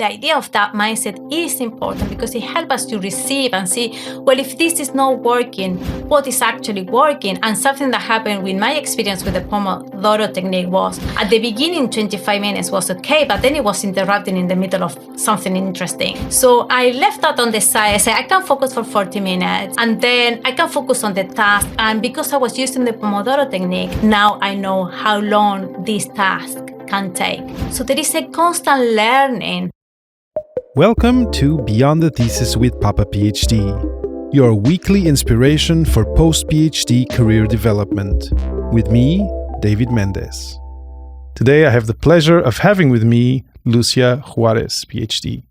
the idea of that mindset is important because it helps us to receive and see, well, if this is not working, what is actually working? And something that happened with my experience with the Pomodoro technique was at the beginning, 25 minutes was okay, but then it was interrupting in the middle of something interesting. So I left that on the side. I said, I can focus for 40 minutes and then I can focus on the task. And because I was using the Pomodoro technique, now I know how long this task can take. So there is a constant learning. Welcome to Beyond the Thesis with Papa PhD, your weekly inspiration for post-PhD career development. With me, David Mendez. Today I have the pleasure of having with me Lucia Juarez, PhD.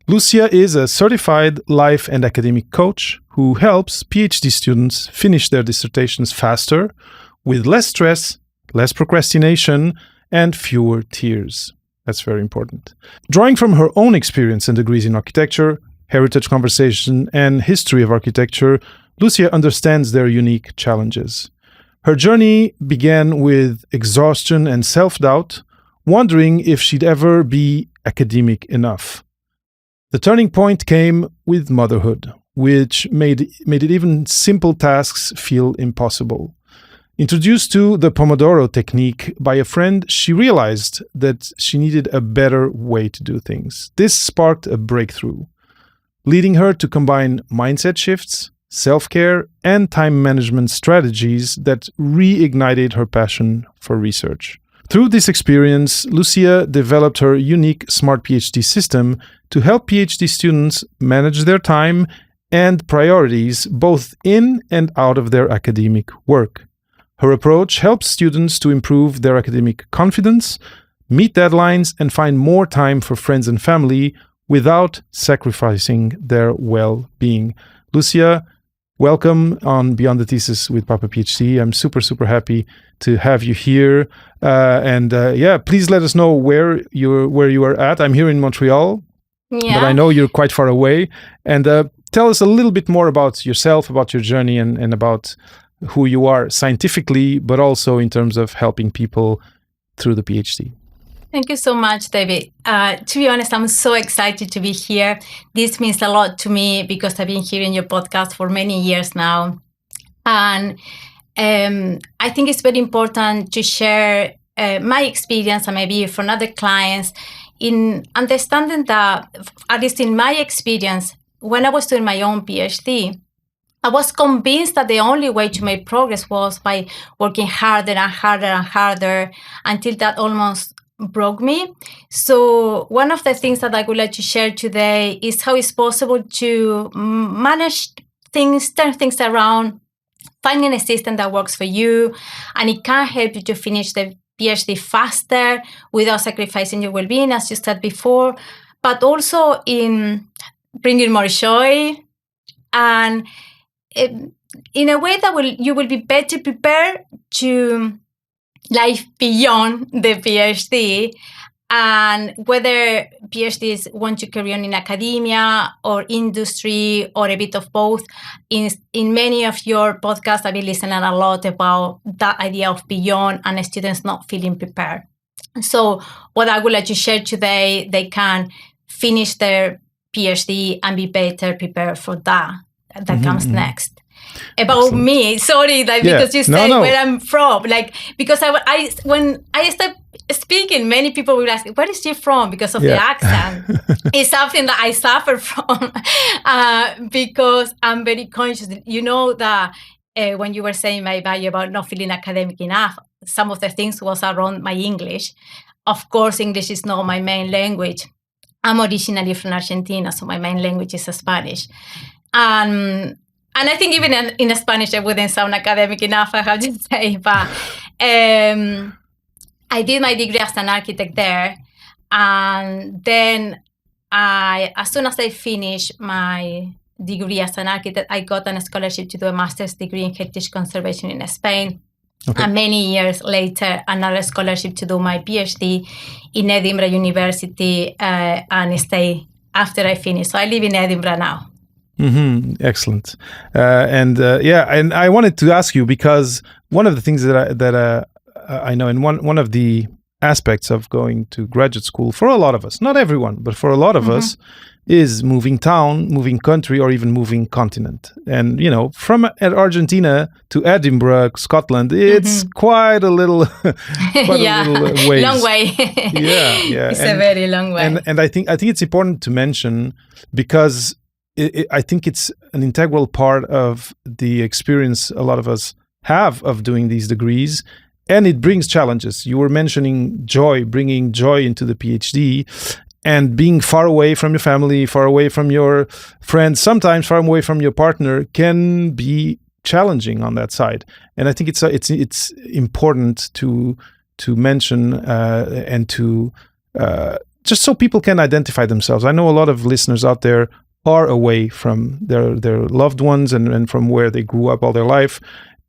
Lucia is a certified life and academic coach who helps PhD students finish their dissertations faster, with less stress, less procrastination, and fewer tears. That's very important. Drawing from her own experience and degrees in architecture, heritage conversation, and history of architecture, Lucia understands their unique challenges. Her journey began with exhaustion and self-doubt, wondering if she'd ever be academic enough. The turning point came with motherhood, which made it even simple tasks feel impossible. Introduced to the Pomodoro technique by a friend, she realized that she needed a better way to do things. This sparked a breakthrough, leading her to combine mindset shifts, self-care, and time management strategies that reignited her passion for research. Through this experience, Lucia developed her unique SmartPhD system to help PhD students manage their time and priorities both in and out of their academic work. Her approach helps students to improve their academic confidence, meet deadlines, and find more time for friends and family without sacrificing their well-being. Lucia, welcome on Beyond the Thesis with Papa PhD. I'm super happy to have you here. Please let us know where you are at. I'm here in Montreal, but I know you're quite far away. And tell us a little bit more about yourself, about your journey, and about who you are scientifically, but also in terms of helping people through the PhD. Thank you so much, David. To be honest, I'm so excited to be here. This means a lot to me because I've been hearing your podcast for many years now. And I think it's very important to share my experience and maybe from other clients in understanding that, at least in my experience, when I was doing my own PhD, I was convinced that the only way to make progress was by working harder and harder and harder until that almost broke me. So one of the things that I would like to share today is how it's possible to manage things, turn things around, finding a system that works for you, and it can help you to finish the PhD faster without sacrificing your well-being, as you said before, but also in bringing more joy and in a way that you will be better prepared to life beyond the PhD, and whether PhDs want to carry on in academia or industry or a bit of both. In many of your podcasts, I've been listening a lot about that idea of beyond and students not feeling prepared. So what I would like to share today, they can finish their PhD and be better prepared for that comes next. About Excellent. Me, sorry, because you said where I'm from. Because when I start speaking, many people will ask, where is she from? Because of the accent. It's something that I suffer from because I'm very conscious. You know that when you were saying my bio about not feeling academic enough, some of the things was around my English. Of course, English is not my main language. I'm originally from Argentina, so my main language is Spanish. And I think even in Spanish, I wouldn't sound academic enough, I have to say. But I did my degree as an architect there. And then as soon as I finished my degree as an architect, I got a scholarship to do a master's degree in heritage conservation in Spain. Okay. And many years later, another scholarship to do my PhD in Edinburgh University and stay after I finished. So I live in Edinburgh now. Mm-hmm. Excellent. And I wanted to ask you, because one of the things that I know, and one of the aspects of going to graduate school for a lot of us, not everyone, but for a lot of us, is moving town, moving country, or even moving continent. And, from Argentina to Edinburgh, Scotland, it's quite a little, ways. Long way. Yeah. It's a very long way. And I think it's important to mention because I think it's an integral part of the experience a lot of us have of doing these degrees. And it brings challenges. You were mentioning joy, bringing joy into the PhD, and being far away from your family, far away from your friends, sometimes far away from your partner can be challenging on that side. And I think it's important to mention and to just so people can identify themselves. I know a lot of listeners out there are away from their loved ones and from where they grew up all their life.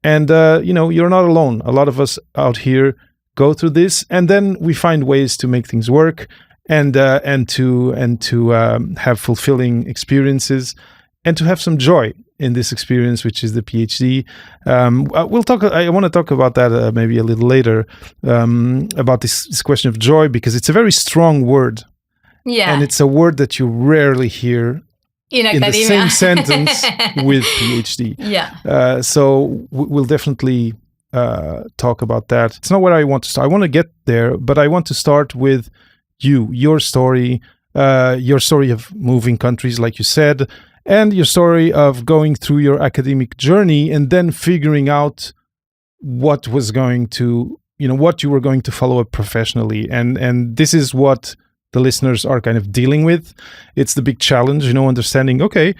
And, you're not alone. A lot of us out here go through this, and then we find ways to make things work and to have fulfilling experiences and to have some joy in this experience, which is the PhD. We'll talk. I want to talk about that maybe a little later about this question of joy, because it's a very strong word. Yeah. And it's a word that you rarely hear in the same sentence with PhD. Yeah. So we'll definitely talk about that. It's not where I want to start. I want to get there, but I want to start with your story of moving countries, like you said, and your story of going through your academic journey and then figuring out what you were going to follow up professionally. And this is what the listeners are kind of dealing with. It's the big challenge, understanding, okay,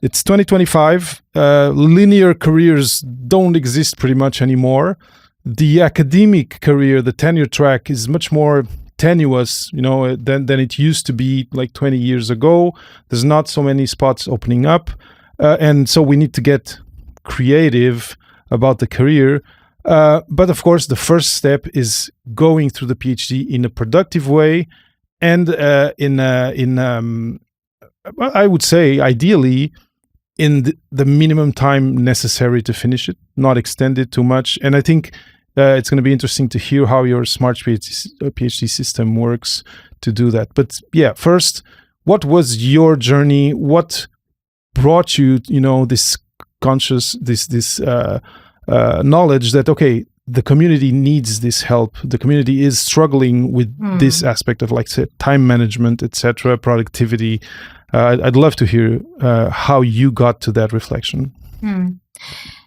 it's 2025, linear careers don't exist pretty much anymore. The academic career, the tenure track is much more tenuous, than it used to be like 20 years ago. There's not so many spots opening up. And so we need to get creative about the career. But of course, the first step is going through the PhD in a productive way. And I would say, ideally, in the minimum time necessary to finish it, not extend it too much. And I think it's going to be interesting to hear how your SmartPhD system works to do that. But yeah, first, what was your journey? What brought you, this knowledge that, okay, the community needs this help. The community is struggling with this aspect of, like, say, time management, etc., productivity. I'd love to hear how you got to that reflection.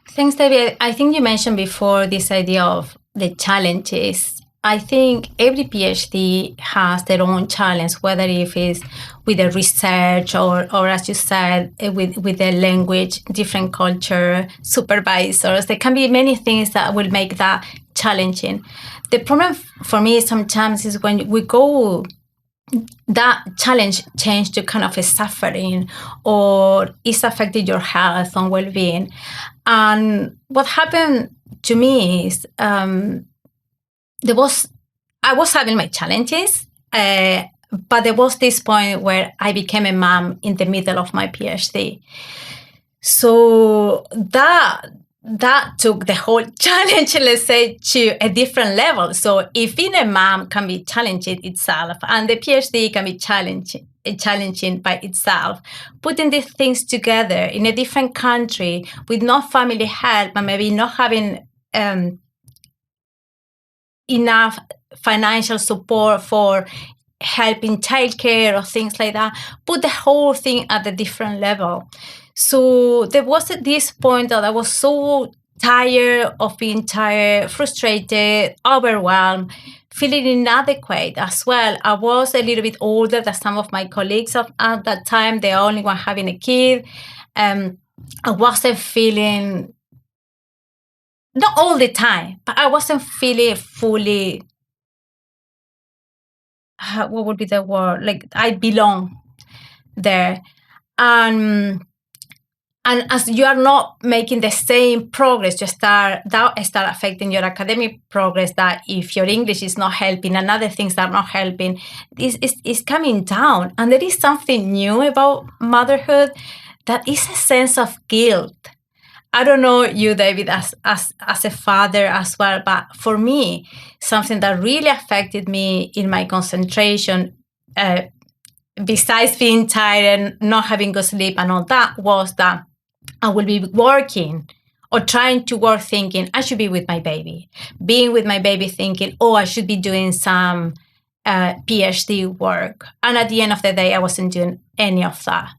Thanks, David. I think you mentioned before this idea of the challenges. I think every PhD has their own challenge, whether if it's with the research or as you said, with the language, different culture, supervisors. There can be many things that will make that challenging. The problem for me sometimes is when we go, that challenge change to kind of a suffering, or it's affected your health and well-being. And what happened to me is I was having my challenges, but there was this point where I became a mom in the middle of my PhD. So that took the whole challenge, let's say, to a different level. So if being a mom can be challenging itself, and the PhD can be challenging by itself, putting these things together in a different country with no family help and maybe not having enough financial support for helping childcare or things like that, put the whole thing at a different level. So there was at this point that I was so tired of being tired, frustrated, overwhelmed, feeling inadequate as well. I was a little bit older than some of my colleagues at that time. They are only one having a kid. I wasn't feeling, not all the time, but I wasn't feeling fully, what would be the word? Like I belong there. And as you are not making the same progress, that start affecting your academic progress, that if your English is not helping and other things are not helping, it's coming down. And there is something new about motherhood, that is a sense of guilt. I don't know you, David, as a father as well, but for me, something that really affected me in my concentration, besides being tired and not having good sleep and all that, was that I will be working or trying to work thinking I should be with my baby, being with my baby thinking, oh, I should be doing some PhD work. And at the end of the day, I wasn't doing any of that.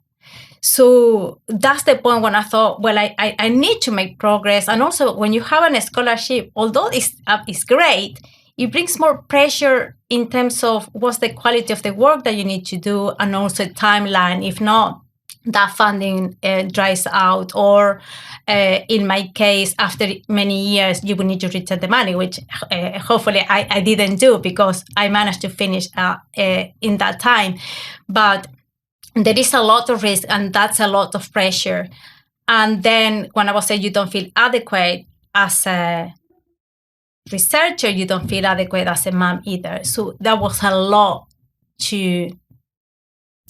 So that's the point when I thought, well, I need to make progress. And also when you have a scholarship, although it's great, it brings more pressure in terms of what's the quality of the work that you need to do and also timeline. If not, that funding dries out, or in my case, after many years, you will need to return the money, which hopefully I didn't do because I managed to finish in that time. But there is a lot of risk, and that's a lot of pressure. And then when I was saying you don't feel adequate as a researcher, you don't feel adequate as a mom either. So that was a lot to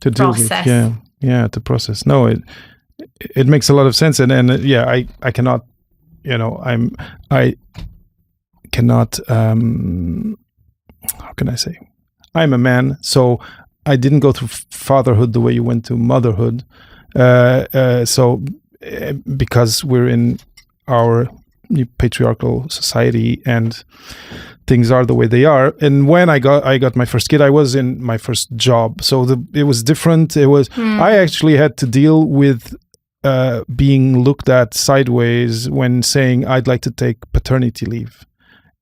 process. Deal with. Yeah, to process. No, it makes a lot of sense, and I cannot, I cannot. How can I say? I'm a man, so I didn't go through fatherhood the way you went to motherhood. So because we're in our patriarchal society and things are the way they are. And when I got my first kid, I was in my first job, so it was different. It was I actually had to deal with being looked at sideways when saying I'd like to take paternity leave,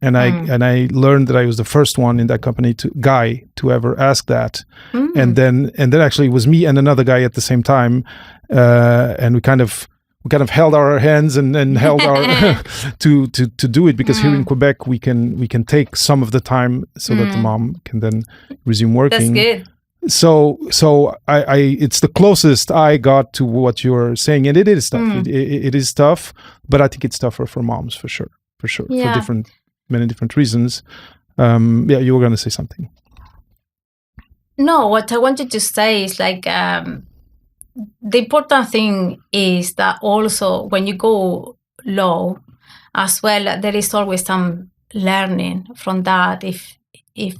and I learned that I was the first one in that company to ever ask that, and then actually it was me and another guy at the same time, and we kind of held our hands and held our to do it, because here in Quebec we can take some of the time so that the mom can then resume working. That's good. So I it's the closest I got to what you're saying, and it is tough. It is tough, but I think it's tougher for moms for sure, yeah. for many different reasons. You were going to say something. No, what I wanted to say is like the important thing is that also when you go low as well, there is always some learning from that if you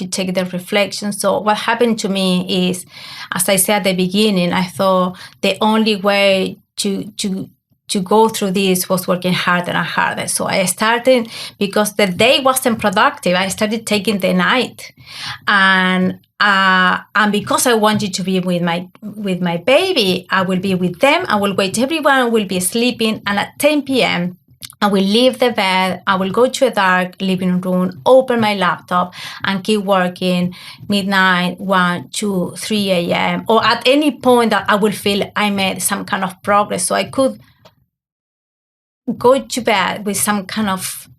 take the reflection. So what happened to me is, as I said at the beginning, I thought the only way to go through this was working harder and harder. So I started, because the day wasn't productive, I started taking the night, and because I wanted to be with my baby, I will be with them. I will wait. Everyone will be sleeping, and at 10 p.m. I will leave the bed. I will go to a dark living room, open my laptop, and keep working midnight, 1, 2, 3 a.m. or at any point that I will feel I made some kind of progress. So I could go to bed with some kind of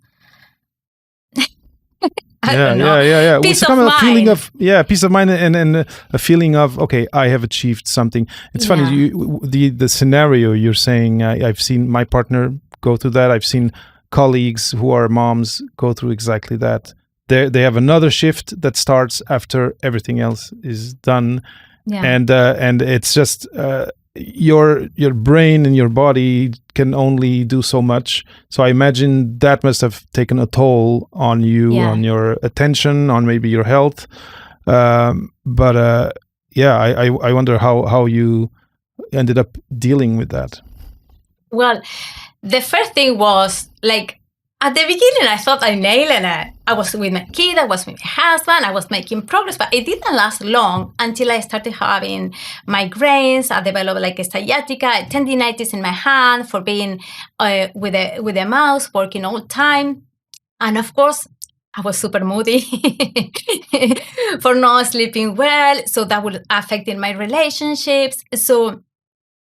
peace of mind. A feeling of peace of mind, and a feeling of, okay, I have achieved something. It's funny, the scenario you're saying. I've seen my partner go through that. I've seen colleagues who are moms go through exactly that. They have another shift that starts after everything else is done, and it's just your brain and your body can only do so much. So I imagine that must have taken a toll on you, on your attention, on maybe your health. I wonder how you ended up dealing with that. Well, the first thing was, like, at the beginning, I thought I nailed it. I was with my kid, I was with my husband, I was making progress, but it didn't last long until I started having migraines. I developed like a sciatica, a tendinitis in my hand for being with a mouse, working all the time. And of course, I was super moody for not sleeping well. So that would affect my relationships. So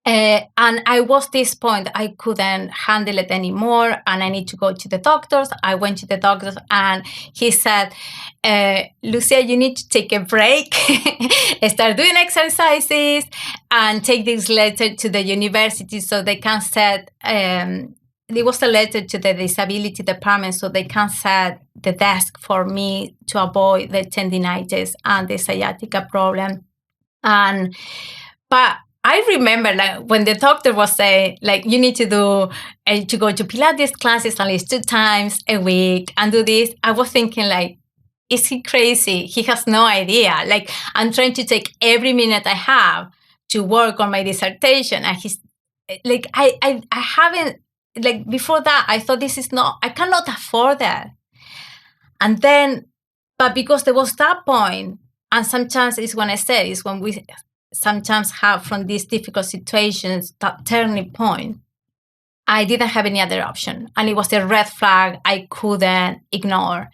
and I was this point, I couldn't handle it anymore, and I need to go to the doctors. I went to the doctors, and he said, Lucia, you need to take a break, start doing exercises, and take this letter to the university so they can set, there was a letter to the disability department so they can set the desk for me to avoid the tendinitis and the sciatica problem. But I remember like when the doctor was saying like you need to do to go to Pilates classes at least 2 times a week and do this. I was thinking like, is he crazy? He has no idea. Like I'm trying to take every minute I have to work on my dissertation, and he's like, I haven't, like before that I thought I cannot afford that. And then, but because there was that point, and sometimes it's when I said it's when we sometimes have from these difficult situations that turning point, I didn't have any other option, and it was a red flag I couldn't ignore.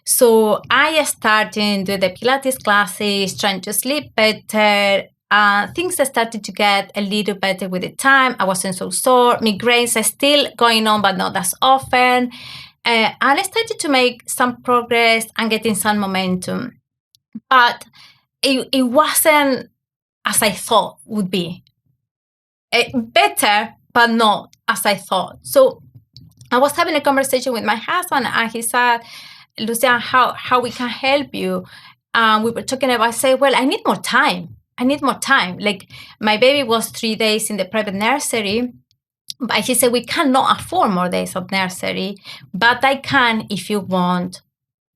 So I started doing the Pilates classes, trying to sleep better. Things started to get a little better with the time. I wasn't so sore. Migraines are still going on, but not as often. And I started to make some progress and getting some momentum. But it wasn't as I thought would be. Better, but not as I thought. So I was having a conversation with my husband, and he said, Lucia, how we can help you? We were talking about, I said, well, I need more time. Like my baby was 3 days in the private nursery, but he said, we cannot afford more days of nursery, but I can, if you want,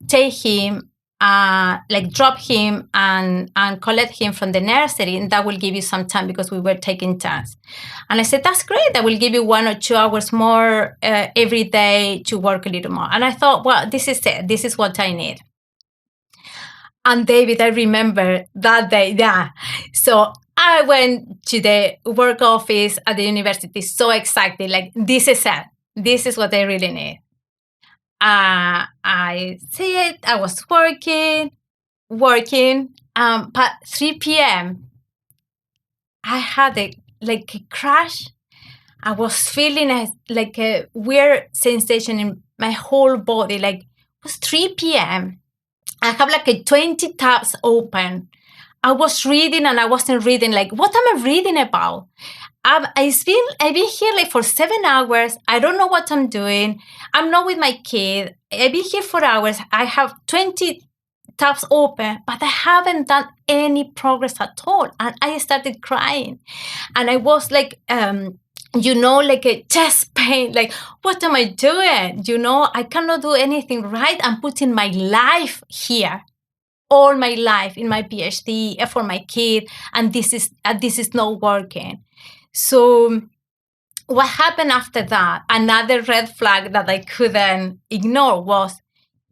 take him, like drop him and collect him from the nursery, and that will give you some time because we were taking turns. And I said, that's great. I will give you 1 or 2 hours more every day to work a little more. And I thought, well, this is it. This is what I need. And David, I remember that day, yeah. So I went to the work office at the university, so excited, like, this is it. This is what I really need. I see it. I was working, but 3 p.m., I had a crash. I was feeling like a weird sensation in my whole body. Like, it was 3 p.m. I have like 20 tabs open. I was reading and I wasn't reading. Like, what am I reading about? I've been here like for 7 hours. I don't know what I'm doing. I'm not with my kid. I've been here for hours. I have 20 tabs open, but I haven't done any progress at all. And I started crying. And I was like, like a chest pain. Like, what am I doing? I cannot do anything right. I'm putting my life here. All my life in my PhD for my kid. And this is not working. So what happened after that, another red flag that I couldn't ignore was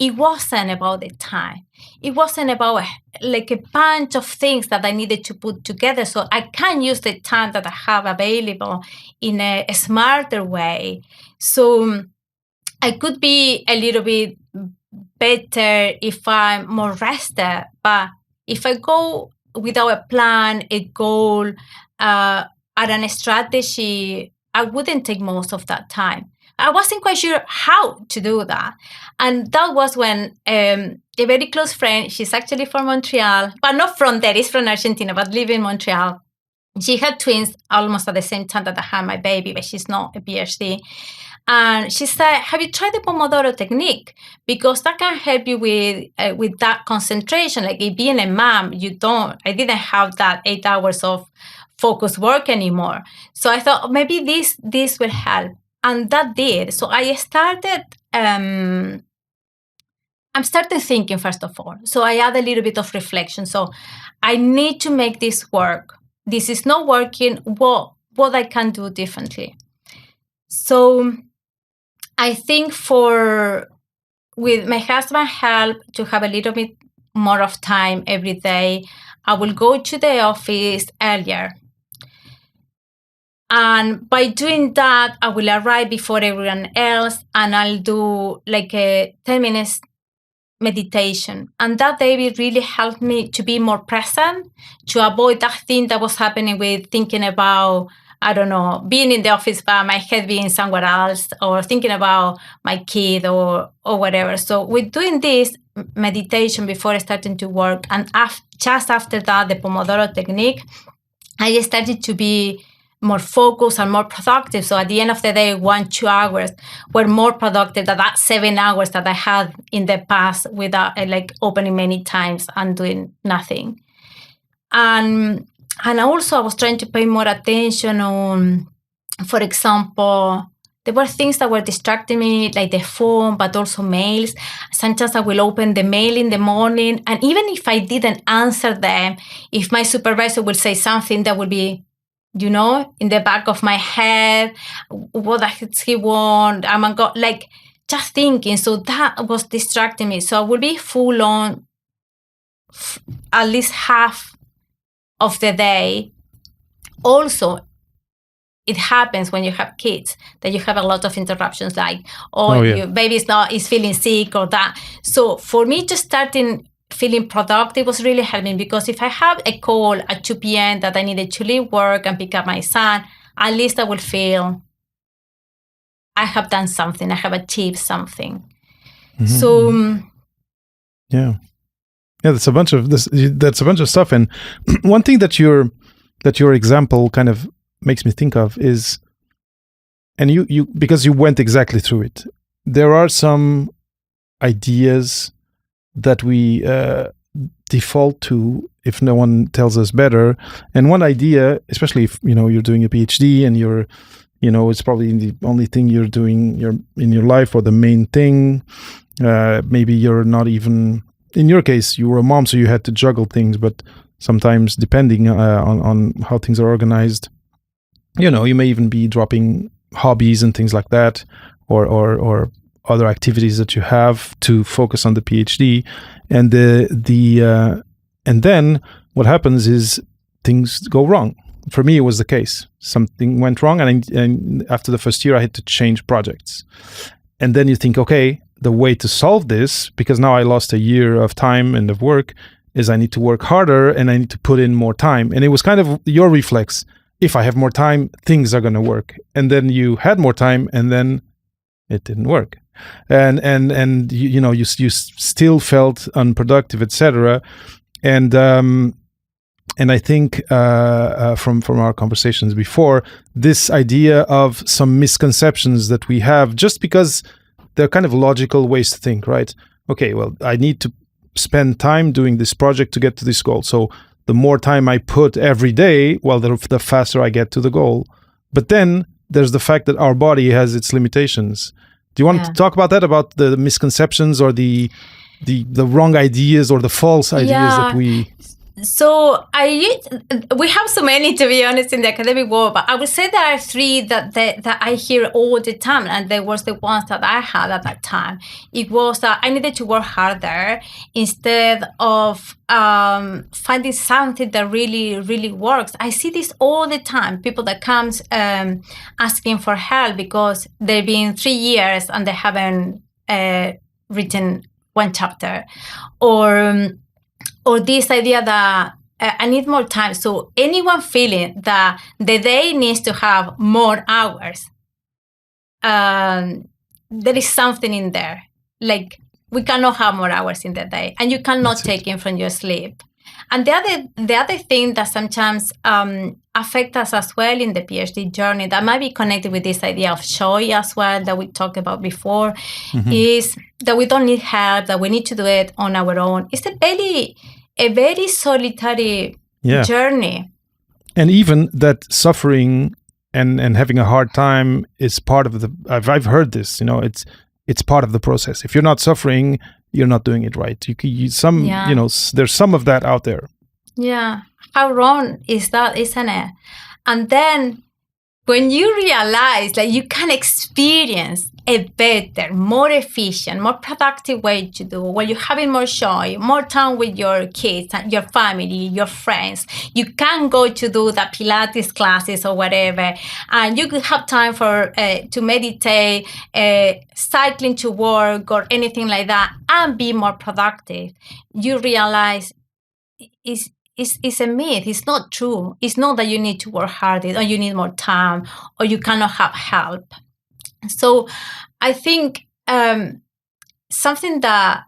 it wasn't about the time. It wasn't about like a bunch of things that I needed to put together so I can use the time that I have available in a smarter way. So I could be a little bit better if I'm more rested. But if I go without a plan, a goal, and a strategy, I wouldn't take most of that time. I wasn't quite sure how to do that. And that was when a very close friend, she's actually from Montreal, but not from there, it's from Argentina, but live in Montreal. She had twins almost at the same time that I had my baby, but she's not a PhD. And she said, have you tried the Pomodoro technique? Because that can help you with that concentration. Like being a mom, I didn't have that 8 hours of focused work anymore. So I thought maybe this will help. And that did. So I started, I'm started thinking first of all. So I add a little bit of reflection. So I need to make this work. This is not working. What I can do differently. So I think with my husband's help to have a little bit more of time every day, I will go to the office earlier. And by doing that, I will arrive before everyone else and I'll do like a 10 minutes meditation. And that day really helped me to be more present, to avoid that thing that was happening with thinking about, I don't know, being in the office but my head being somewhere else or thinking about my kid or whatever. So with doing this meditation before starting to work and just after that, the Pomodoro technique, I started to be more focused and more productive. So at the end of the day, 1-2 hours were more productive than that 7 hours that I had in the past without like opening many times and doing nothing. And And also I was trying to pay more attention on, for example, there were things that were distracting me, like the phone, but also mails. Sometimes I will open the mail in the morning, and even if I didn't answer them, if my supervisor will say something that would be, in the back of my head, what the heck he want? I'm going, like, just thinking. So that was distracting me. So I would be full on at least half of the day. Also, it happens when you have kids that you have a lot of interruptions, like, your baby is feeling sick or that. So for me, just starting feeling productive was really helping, because if I have a call at 2 p.m. that I needed to leave work and pick up my son, at least I will feel I have done something, I have achieved something. Mm-hmm. So yeah, that's a bunch of this. That's a bunch of stuff. And one thing that your example kind of makes me think of is, and you because you went exactly through it, there are some ideas that we default to if no one tells us better. And one idea, especially if you're doing a PhD and you're it's probably the only thing you're doing in your life, or the main thing. Maybe you're not even, in your case, you were a mom, so you had to juggle things, but sometimes depending on how things are organized, you may even be dropping hobbies and things like that, or other activities that you have to focus on the PhD. And and then what happens is things go wrong. For me, it was the case. Something went wrong, and after the first year, I had to change projects. And then you think, okay, the way to solve this, because now I lost a year of time and of work, is I need to work harder and I need to put in more time. And it was kind of your reflex. If I have more time, things are going to work. And then you had more time, and then it didn't work. And you still felt unproductive, etc. And I think from our conversations before, this idea of some misconceptions that we have, just because they're kind of logical ways to think, right? Okay, well, I need to spend time doing this project to get to this goal. So the more time I put every day, well, the faster I get to the goal. But then there's the fact that our body has its limitations. Do you want to talk about that, about the misconceptions or the wrong ideas or the false ideas that we... So we have so many, to be honest, in the academic world, but I would say there are three that I hear all the time, and they was the ones that I had at that time. It was that I needed to work harder instead of finding something that really, really works. I see this all the time. People that comes asking for help because they've been 3 years and they haven't written one chapter, or this idea that I need more time. So anyone feeling that the day needs to have more hours, there is something in there. Like, we cannot have more hours in the day, and you cannot take in from your sleep. And the other thing that sometimes affects us as well in the PhD journey, that might be connected with this idea of joy as well that we talked about before, is that we don't need help, that we need to do it on our own. It's a very solitary journey. And even that suffering and having a hard time is part of the... I've heard this, it's part of the process. If you're not suffering, you're not doing it right. There's some of that out there. Yeah. How wrong is that, isn't it? And then when you realize that you can experience a better, more efficient, more productive way to do, where you're having more joy, more time with your kids, your family, your friends, you can go to do the Pilates classes or whatever, and you could have time for to meditate, cycling to work or anything like that, and be more productive. You realize it's a myth. It's not true. It's not that you need to work harder or you need more time or you cannot have help. So I think something that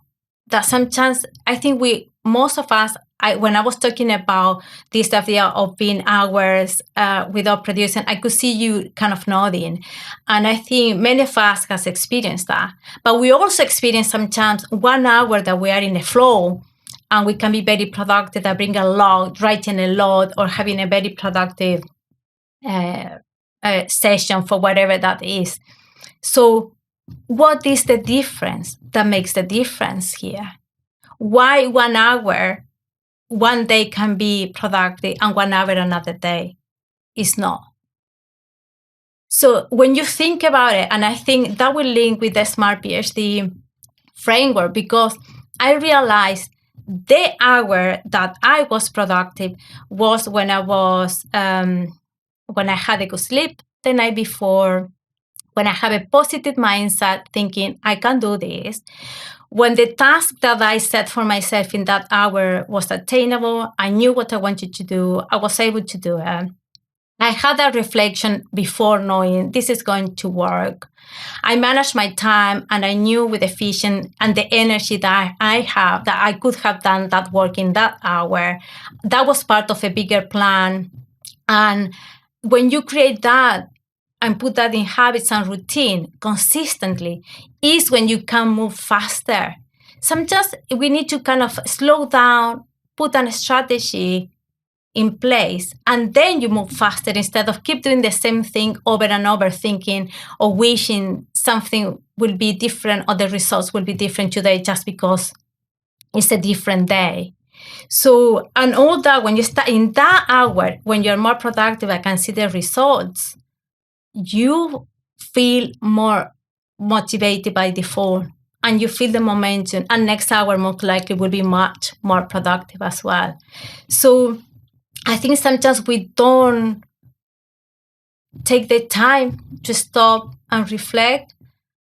sometimes I think most of us, when I was talking about this idea of being hours without producing, I could see you kind of nodding. And I think many of us has experienced that. But we also experience sometimes 1 hour that we are in the flow and we can be very productive and bring a lot, writing a lot, or having a very productive session for whatever that is. So what is the difference that makes the difference here? Why 1 hour one day can be productive and 1 hour another day is not? So when you think about it, and I think that will link with the SmartPhD framework, because I realized the hour that I was productive was when I was when I had a good sleep the night before, when I have a positive mindset thinking I can do this, when the task that I set for myself in that hour was attainable, I knew what I wanted to do, I was able to do it. I had that reflection before knowing this is going to work. I managed my time, and I knew with efficiency and the energy that I have that I could have done that work in that hour. That was part of a bigger plan. And when you create that and put that in habits and routine consistently, is when you can move faster. Sometimes we need to kind of slow down, put a strategy in place, and then you move faster instead of keep doing the same thing over and over, thinking or wishing something will be different or the results will be different today just because it's a different day. So, and all that, when you start in that hour, when you're more productive and can see the results, you feel more motivated by default, and you feel the momentum, and next hour most likely will be much more productive as well. So I think sometimes we don't take the time to stop and reflect.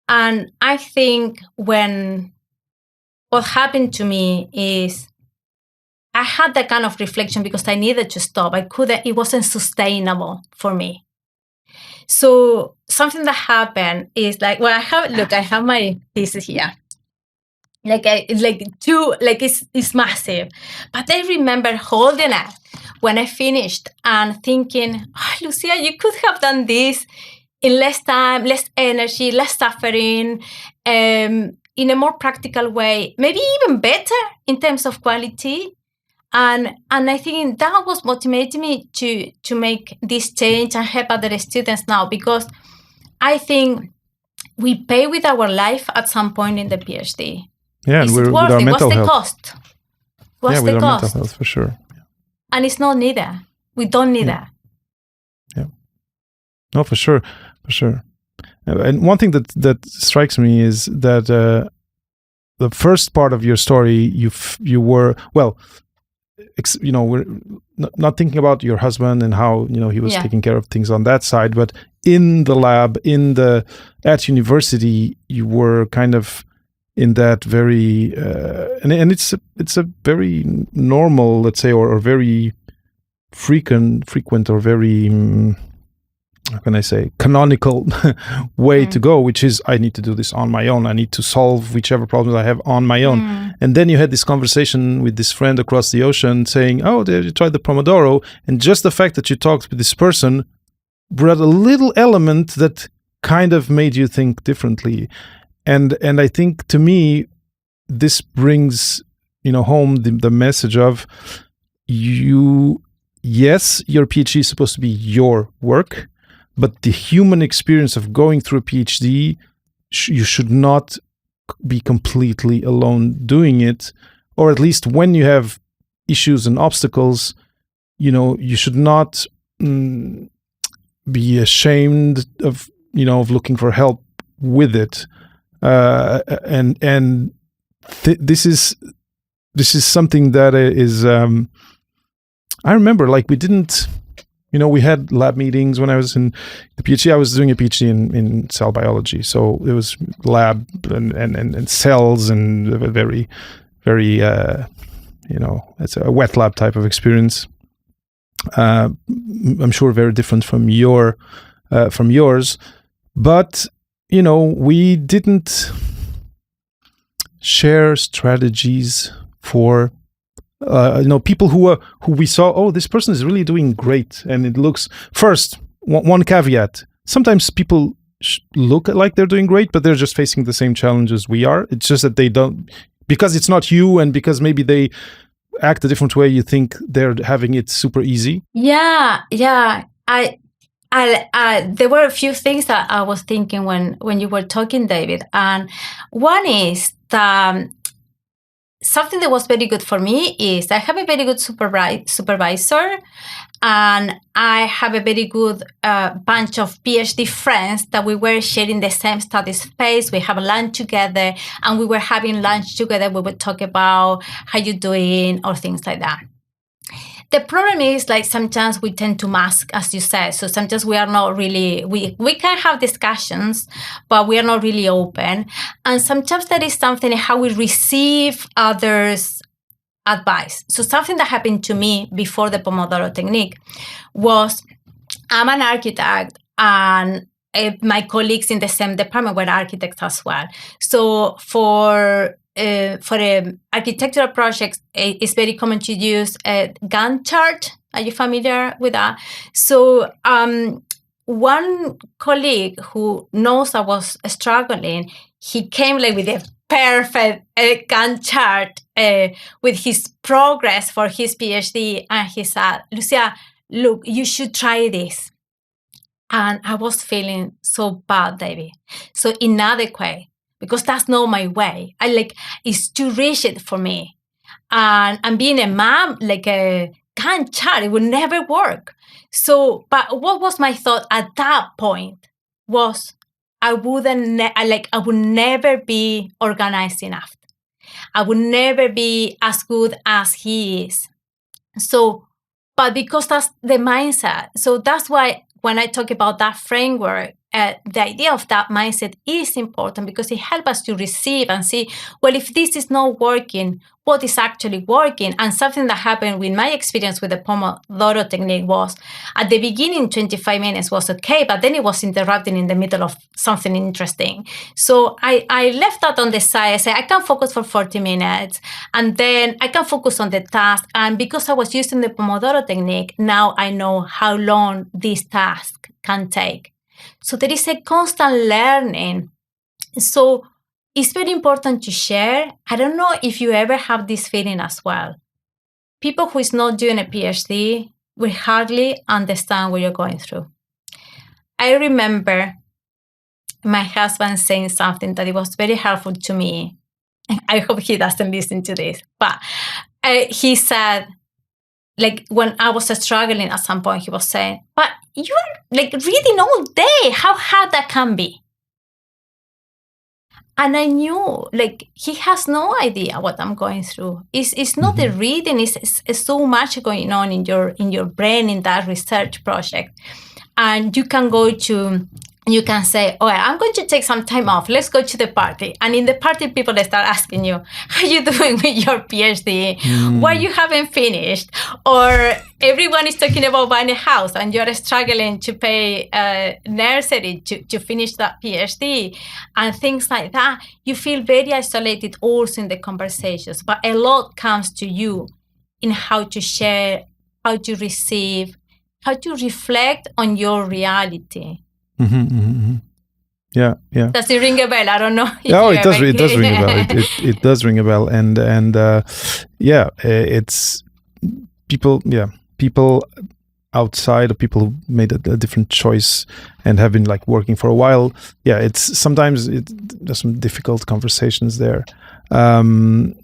And I think what happened to me is I had that kind of reflection because I needed to stop. It wasn't sustainable for me. So something that happened is like, well, I have my thesis here. It's massive. But I remember holding it when I finished and thinking, Lucia, you could have done this in less time, less energy, less suffering, in a more practical way, maybe even better in terms of quality. And I think that was motivating me to make this change and help other students now, because I think we pay with our life at some point in the PhD. Yeah, and we're with our mental health. What's the cost? What's the with cost? Our mental health, for sure. And it's not neither. We don't need that. Yeah. No, for sure. And one thing that strikes me is that the first part of your story, you were, well, we're not thinking about your husband and how, he was taking care of things on that side, but in the lab, at university, you were kind of in that very, and it's a very normal, let's say, or very frequent or very, how can I say, canonical way to go, which is I need to do this on my own. I need to solve whichever problems I have on my own. And then you had this conversation with this friend across the ocean saying, oh, you tried the Pomodoro. And just the fact that you talked with this person brought a little element that kind of made you think differently. And I think, to me, this brings, home the message of yes, your PhD is supposed to be your work, but the human experience of going through a PhD, you should not be completely alone doing it, or at least when you have issues and obstacles, you should not be ashamed of looking for help with it. This is something that is. I remember, we didn't. We had lab meetings when I was in the PhD. I was doing a PhD in cell biology, so it was lab and cells and very, very, it's a wet lab type of experience. I'm sure very different from yours, but we didn't share strategies for. People who we saw, oh, this person is really doing great. And it looks, first, one caveat. Sometimes people look like they're doing great, but they're just facing the same challenges we are. It's just that because it's not you, and because maybe they act a different way, you think they're having it super easy? Yeah. There were a few things that I was thinking when you were talking, David. And one is that something that was very good for me is I have a very good supervisor, and I have a very good bunch of PhD friends that we were sharing the same study space. We have lunch together, and we were having lunch together. We would talk about how you're doing or things like that. The problem is, like, sometimes we tend to mask, as you said. So sometimes we are not really, we can have discussions, but we are not really open. And sometimes that is something how we receive others' advice. So something that happened to me before the Pomodoro technique was, I'm an architect, and my colleagues in the same department were architects as well. So for architectural projects, it's very common to use a Gantt chart. Are you familiar with that? So one colleague who knows I was struggling, he came like with a perfect Gantt chart with his progress for his PhD, and he said, Lucia, look, you should try this. And I was feeling so bad, David, so inadequate, because that's not my way. It's too rigid for me. And being a mom, like a Gantt chart, it would never work. So, but what was my thought at that point was, I would never be organized enough. I would never be as good as he is. So, but because that's the mindset. So that's why when I talk about that framework, the idea of that mindset is important, because it helps us to receive and see, well, if this is not working, what is actually working? And something that happened with my experience with the Pomodoro technique was, at the beginning, 25 minutes was okay, but then it was interrupting in the middle of something interesting. So I left that on the side. I said, I can focus for 40 minutes, and then I can focus on the task. And because I was using the Pomodoro technique, now I know how long this task can take. So there is a constant learning. So it's very important to share. I don't know if you ever have this feeling as well. People who is not doing a PhD will hardly understand what you're going through. I remember my husband saying something that it was very helpful to me. I hope he doesn't listen to this. But he said, like, when I was struggling at some point, he was saying, but you're like reading all day. How hard that can be. And I knew, like, he has no idea what I'm going through. It's not the reading. It's so much going on in your brain in that research project. And you can say, oh, I'm going to take some time off. Let's go to the party. And in the party, people, they start asking you, how are you doing with your PhD? Why you haven't finished? Or everyone is talking about buying a house, and you're struggling to pay nursery to finish that PhD and things like that. You feel very isolated also in the conversations. But a lot comes to you in how to share, how to receive, how to reflect on your reality. Yeah. Does it ring a bell? I don't know. No, it does. It does ring a bell. It does ring a bell, and it's people. Yeah, people outside, or people who made a different choice and have been like working for a while. Yeah, there's some difficult conversations there, and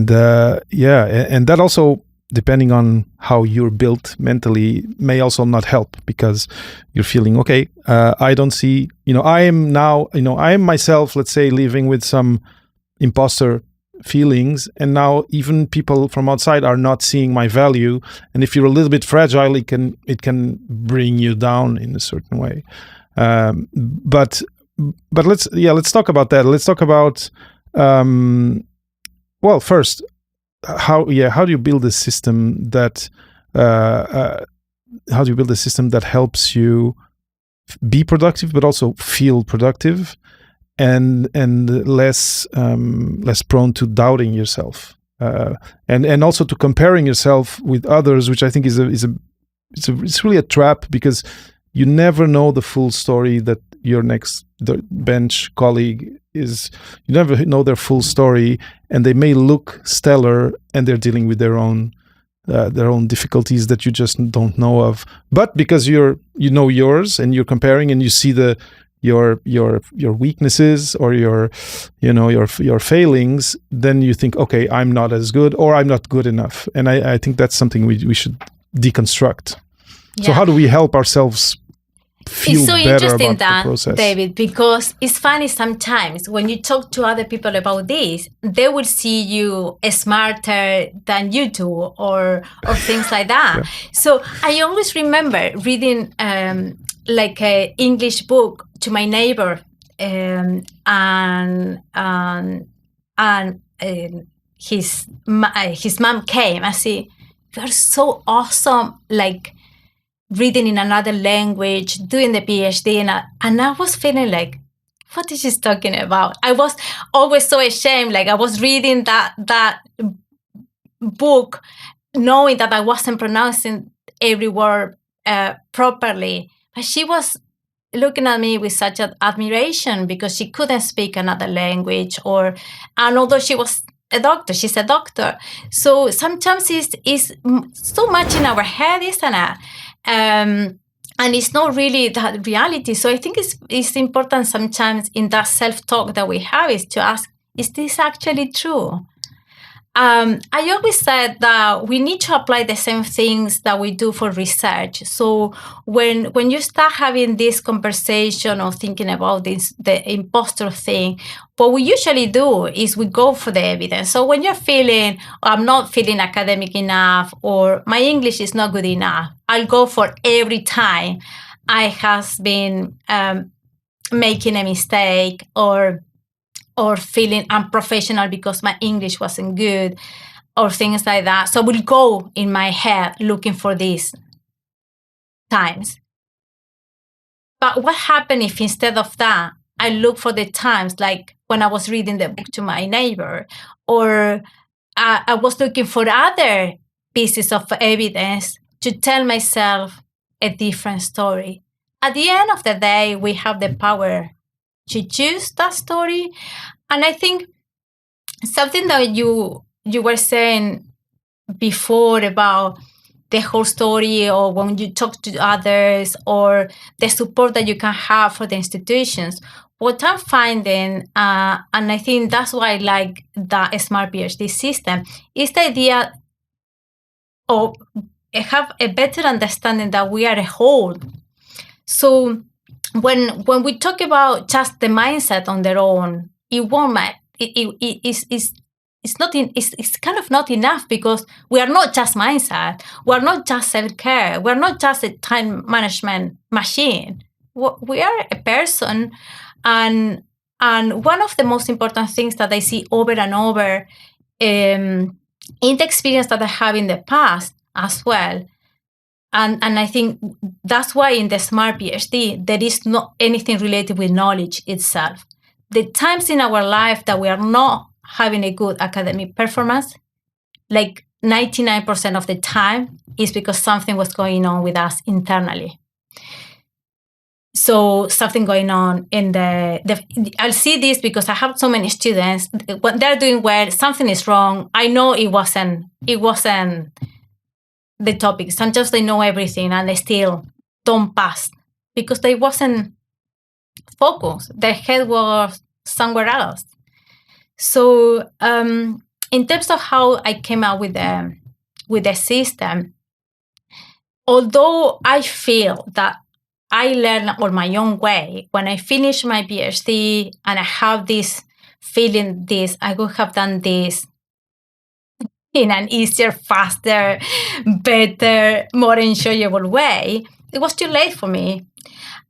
that also, depending on how you're built mentally, may also not help, because you're feeling, okay, I don't see, I am myself, let's say, living with some imposter feelings, and now even people from outside are not seeing my value. And if you're a little bit fragile, it can bring you down in a certain way. But let's talk about that. Let's talk about, first, how do you build a system that helps you be productive, but also feel productive, and less prone to doubting yourself, and also to comparing yourself with others, which I think is really a trap, because you never know the full story that your next bench colleague is. You never know their full story, and they may look stellar, and they're dealing with their own difficulties that you just don't know of. But because you know yours, and you're comparing, and you see your weaknesses or your failings, then you think, okay, I'm not as good, or I'm not good enough. And I think that's something we should deconstruct. Yeah. So how do we help ourselves feel better about the process? David, because it's funny sometimes when you talk to other people about this, they will see you smarter than you do, or things like that. Yeah. So I always remember reading like an English book to my neighbor, and his mom came and said, "You are so awesome, like reading in another language, doing the PhD." And I was feeling like, what is she talking about? I was always so ashamed. Like I was reading that book, knowing that I wasn't pronouncing every word properly. But she was looking at me with such admiration because she couldn't speak another language, and although she was a doctor, she's a doctor. So sometimes it's so much in our head, isn't it? And it's not really that reality. So I think it's important sometimes in that self-talk that we have is to ask, is this actually true? I always said that we need to apply the same things that we do for research. So when you start having this conversation or thinking about the imposter thing, what we usually do is we go for the evidence. So when you're feeling, I'm not feeling academic enough, or my English is not good enough, I'll go for every time I have been making a mistake, or feeling unprofessional because my English wasn't good, or things like that. So I will go in my head looking for these times. But what happened if instead of that, I look for the times, like when I was reading the book to my neighbor, or I was looking for other pieces of evidence to tell myself a different story. At the end of the day, we have the power to choose that story. And I think something that you were saying before about the whole story, or when you talk to others, or the support that you can have for the institutions, what I'm finding, and I think that's why I like the SmartPhD system, is the idea of have a better understanding that we are a whole. So when we talk about just the mindset on their own, it won't matter. It's kind of not enough, because we are not just mindset. We are not just self-care. We are not just a time management machine. We are a person, and one of the most important things that I see over and over in the experience that I have in the past as well. And I think that's why in the SmartPhD, there is not anything related with knowledge itself. The times in our life that we are not having a good academic performance, like 99% of the time, is because something was going on with us internally. So something going on in I'll see this because I have so many students. When they're doing well, something is wrong. I know it wasn't the topic. Sometimes they know everything and they still don't pass because they wasn't focused. Their head was somewhere else. So in terms of how I came out with the system, although I feel that I learned on my own way, when I finished my PhD and I have this feeling I could have done this in an easier, faster, better, more enjoyable way, it was too late for me.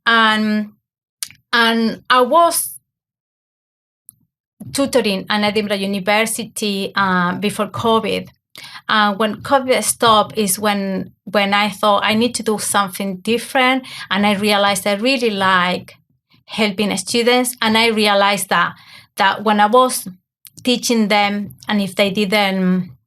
And I was tutoring at Edinburgh University before COVID. When COVID stopped is when I thought I need to do something different. And I realized I really like helping students. And I realized that when I was teaching them, and if they didn't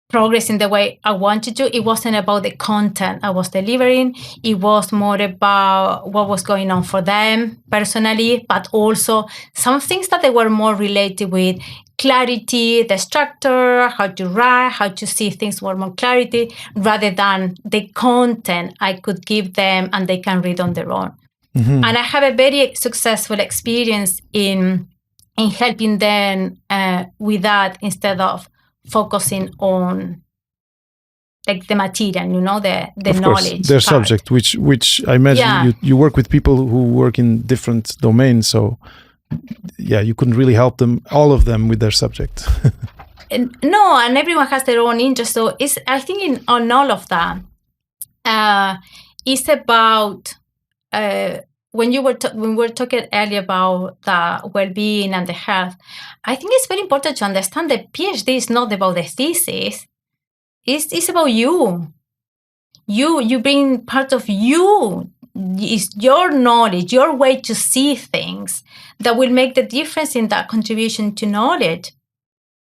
progress in the way I wanted to. It wasn't about the content I was delivering. It was more about what was going on for them personally, but also some things that they were more related with clarity, the structure, how to write, how to see things with more clarity, rather than the content I could give them and they can read on their own. Mm-hmm. And I have a very successful experience in helping them with that, instead of focusing on like the material, the of knowledge. Course, their part. Subject, which I imagine you work with people who work in different domains, so you couldn't really help them, all of them, with their subject. No, and everyone has their own interest. So I think on all of that, it's about when we were talking earlier about the well-being and the health. I think it's very important to understand that PhD is not about the thesis. It's about you. You bring part of you. It's your knowledge, your way to see things that will make the difference in that contribution to knowledge.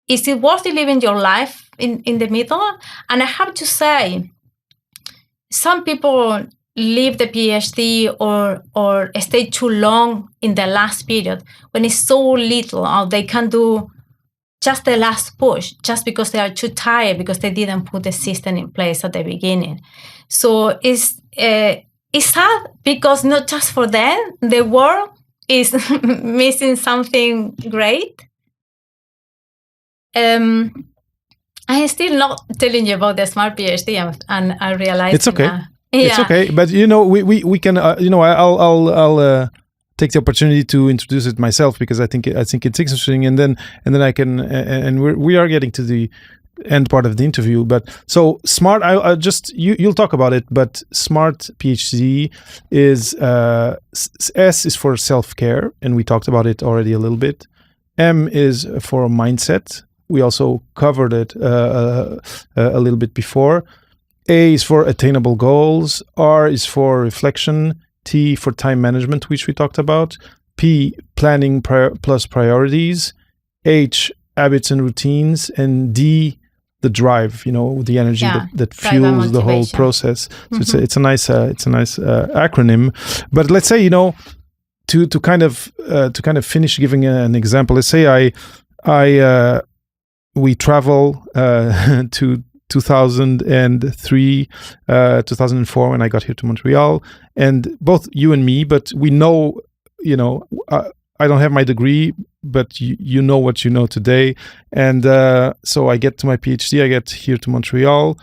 Is it worth living your life in the middle? And I have to say, some people leave the PhD or stay too long in the last period when it's so little, or they can do just the last push just because they are too tired, because they didn't put the system in place at the beginning. So it's sad, because not just for them, the world is missing something great. I'm still not telling you about the SmartPhD, and I realize it's okay. It's okay, but we can. I'll take the opportunity to introduce it myself, because I think it's interesting, and then I can. And we are getting to the end part of the interview. But so Smart, I just you'll talk about it. But Smart PhD is S is for self-care, and we talked about it already a little bit. M is for mindset. We also covered it a little bit before. A is for attainable goals. R is for reflection. T for time management, which we talked about. P, planning plus priorities. H, habits and routines. And D, the drive, the energy that fuels the whole process. So it's a nice acronym. But let's say, to kind of finish giving an example. Let's say we travel to 2003, 2004, when I got here to Montreal, and both you and me, but we know, I don't have my degree, but you know what you know today. And so I get to my PhD, I get here to Montreal,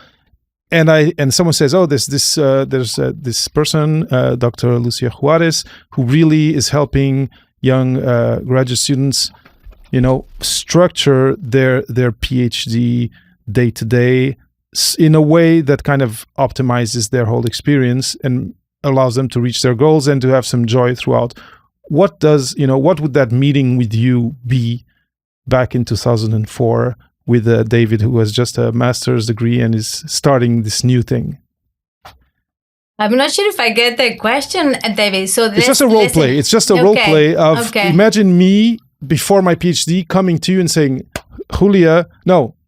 and someone says, oh, there's this person, Dr. Lucia Juarez, who really is helping young graduate students, structure their PhD day to day in a way that kind of optimizes their whole experience and allows them to reach their goals and to have some joy throughout. What would that meeting with you be back in 2004 with David, who has just a master's degree and is starting this new thing? I'm not sure if I get the question, David. So it's just a role play. It's just a role play of imagine me before my PhD coming to you and saying,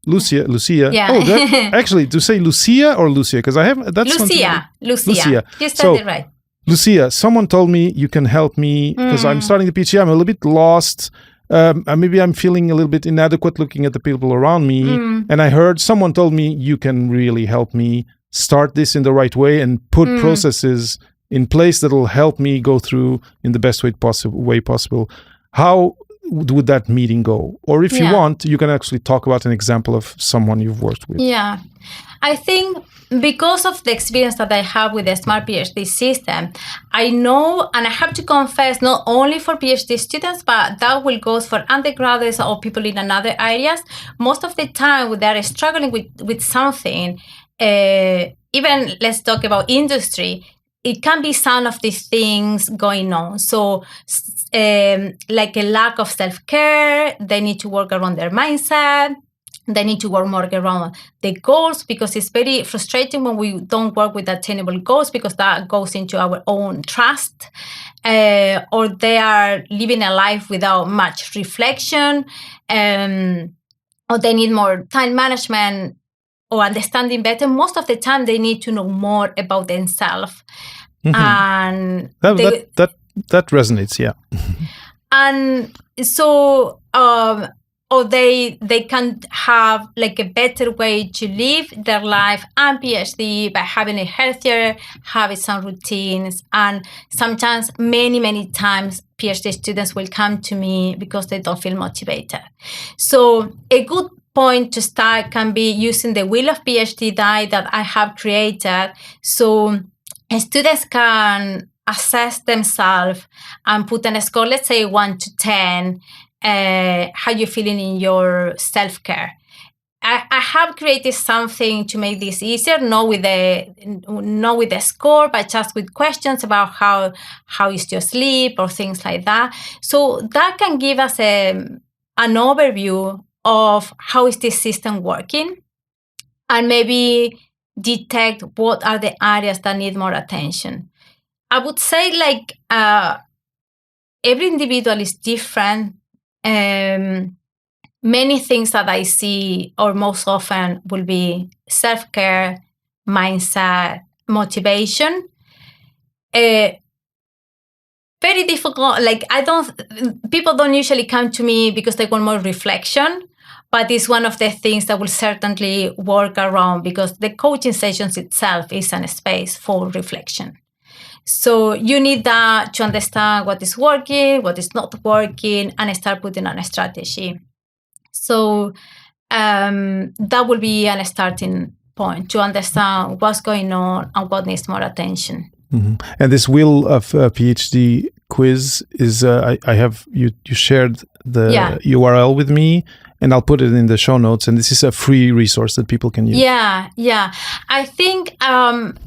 Lucia. Yeah. Oh, actually, to say Lucia or Lucia, because I have that's Lucia. You said it right. Lucia, someone told me you can help me because I'm starting the PhD. I'm a little bit lost. Maybe I'm feeling a little bit inadequate looking at the people around me. And I heard someone told me you can really help me start this in the right way and put processes in place that will help me go through in the best way possible. How would that meeting go? Or if you want, you can actually talk about an example of someone you've worked with. Yeah. I think because of the experience that I have with the Smart PhD system, I know, and I have to confess, not only for PhD students, but that will go for undergraduates or people in another areas. Most of the time, when they are struggling with something, even let's talk about industry, it can be some of these things going on. So like a lack of self-care, they need to work around their mindset. They need to work more around the goals, because it's very frustrating when we don't work with attainable goals, because that goes into our own trust. Or they are living a life without much reflection. Or they need more time management. or understanding better, most of the time they need to know more about themselves. And that resonates, yeah. And so, or they can have like a better way to live their life and PhD by having a healthier habits and routines. And sometimes, many times, PhD students will come to me because they don't feel motivated. So a good point to start can be using the Wheel of PhD die that I have created. So students can assess themselves and put in a score, let's say 1 to 10, how you're feeling in your self-care. I have created something to make this easier, not with a score, but just with questions about how is your sleep or things like that. So that can give us an overview of how is this system working, and maybe detect what are the areas that need more attention. I would say every individual is different. Many things that I see, or most often, will be self-care, mindset, motivation. Very difficult. People don't usually come to me because they want more reflection, but it's one of the things that will certainly work around, because the coaching sessions itself is a space for reflection. So you need that to understand what is working, what is not working, and start putting on a strategy. So that will be a starting point to understand what's going on and what needs more attention. Mm-hmm. And this Wheel of PhD quiz is, I have, you shared the URL with me, and I'll put it in the show notes. And this is a free resource that people can use. Yeah. I think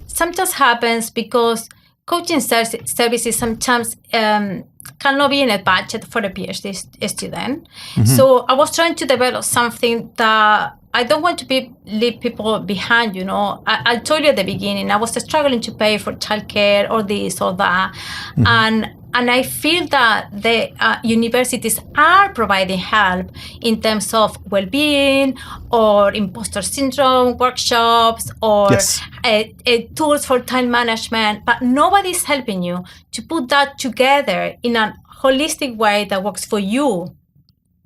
sometimes happens because coaching services sometimes cannot be in a budget for a PhD student. Mm-hmm. So I was trying to develop something that I don't want to leave people behind. I told you at the beginning, I was struggling to pay for childcare or this or that. Mm-hmm. And I feel that the universities are providing help in terms of well-being or imposter syndrome workshops or tools for time management, but nobody's helping you to put that together in a holistic way that works for you.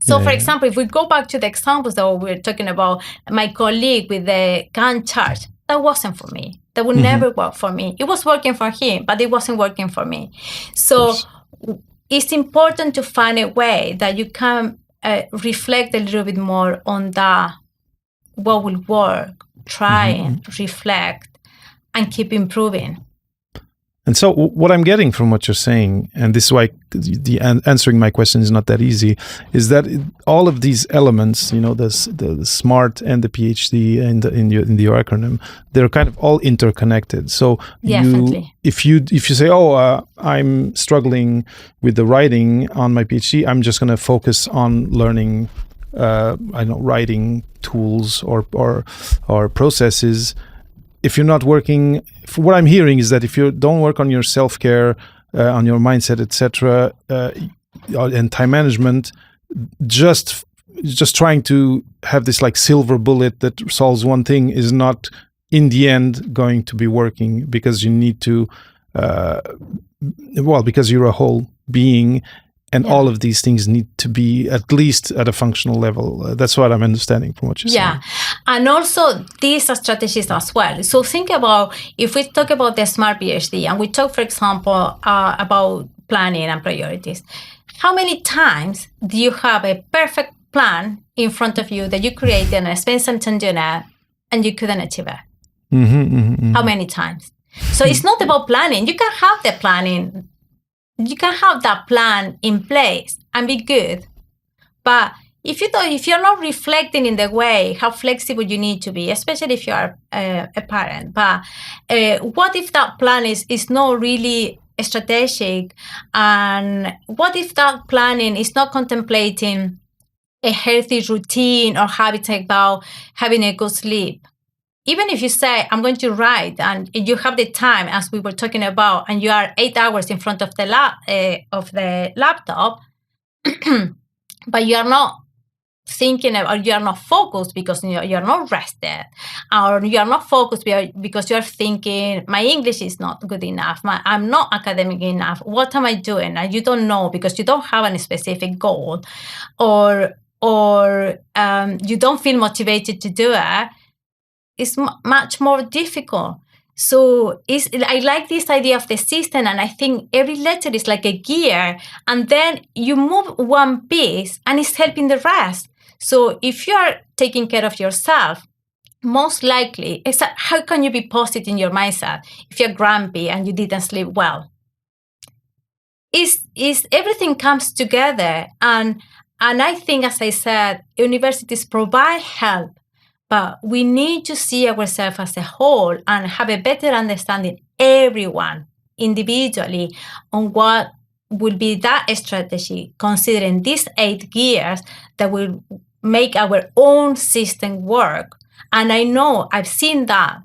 So, for example, if we go back to the examples that we were talking about, my colleague with the Gantt chart, that wasn't for me. That would never work for me. It was working for him, but it wasn't working for me. So it's important to find a way that you can reflect a little bit more on what will work, try and reflect, and keep improving. And so what I'm getting from what you're saying, and this is why answering my question is not that easy, is that all of these elements, the SMART and the PhD and in your acronym, they're kind of all interconnected. So if you say, I'm struggling with the writing on my PhD, I'm just going to focus on learning, writing tools or processes. If you're not working, what I'm hearing is that if you don't work on your self-care, on your mindset, etc., and time management, just trying to have this silver bullet that solves one thing is not, in the end, going to be working, because you need to, because you're a whole being. And all of these things need to be at least at a functional level. That's what I'm understanding from what you're saying. Yeah, and also these are strategies as well. So think about, if we talk about the SMART PhD, and we talk, for example, about planning and priorities, how many times do you have a perfect plan in front of you that you created and spent some time doing it, and you couldn't achieve it? How many times? So it's not about planning. You can have the planning. You can have that plan in place and be good, but if you're not reflecting in the way how flexible you need to be, especially if you are a parent, but what if that plan is not really strategic, and what if that planning is not contemplating a healthy routine or habits about having a good sleep? Even if you say, I'm going to write, and you have the time, as we were talking about, and you are 8 hours in front of the laptop, but you are not thinking or you are not focused because you're not rested, or you are not focused because you're thinking, my English is not good enough, I'm not academic enough, what am I doing? And you don't know because you don't have a specific goal, or you don't feel motivated to do it, it's much more difficult. So I like this idea of the system, and I think every letter is like a gear, and then you move one piece and it's helping the rest. So if you are taking care of yourself, most likely, how can you be positive in your mindset if you're grumpy and you didn't sleep well? Is everything comes together, and I think, as I said, universities provide help, but we need to see ourselves as a whole and have a better understanding, everyone individually, on what will be that strategy, considering these 8 gears that will make our own system work. And I know I've seen that.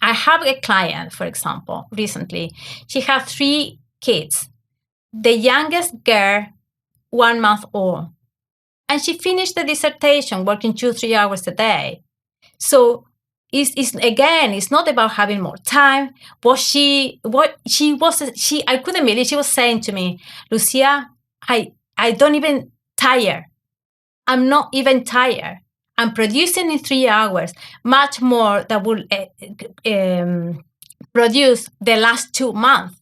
I have a client, for example, recently. She had 3 kids. The youngest girl, 1 month old. And she finished the dissertation working 2-3 hours a day. So it's not about having more time. I couldn't believe, she was saying to me, Lucia, I don't even tire. I'm not even tired. I'm producing in 3 hours much more that will produce the last 2 months.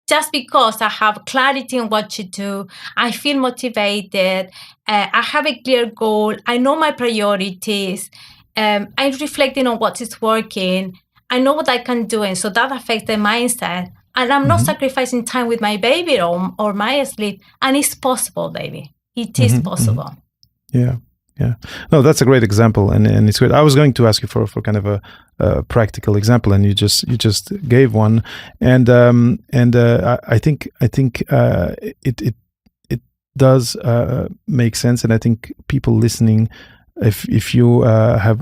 Just because I have clarity on what to do, I feel motivated, I have a clear goal, I know my priorities, I'm reflecting on what is working, I know what I can do, and so that affects the mindset. And I'm not sacrificing time with my baby or my sleep, and it's possible, baby. It is possible. Yeah. No, that's a great example, and it's great. I was going to ask you for kind of a practical example, and you just gave one, and I think it does make sense, and I think people listening, if you have,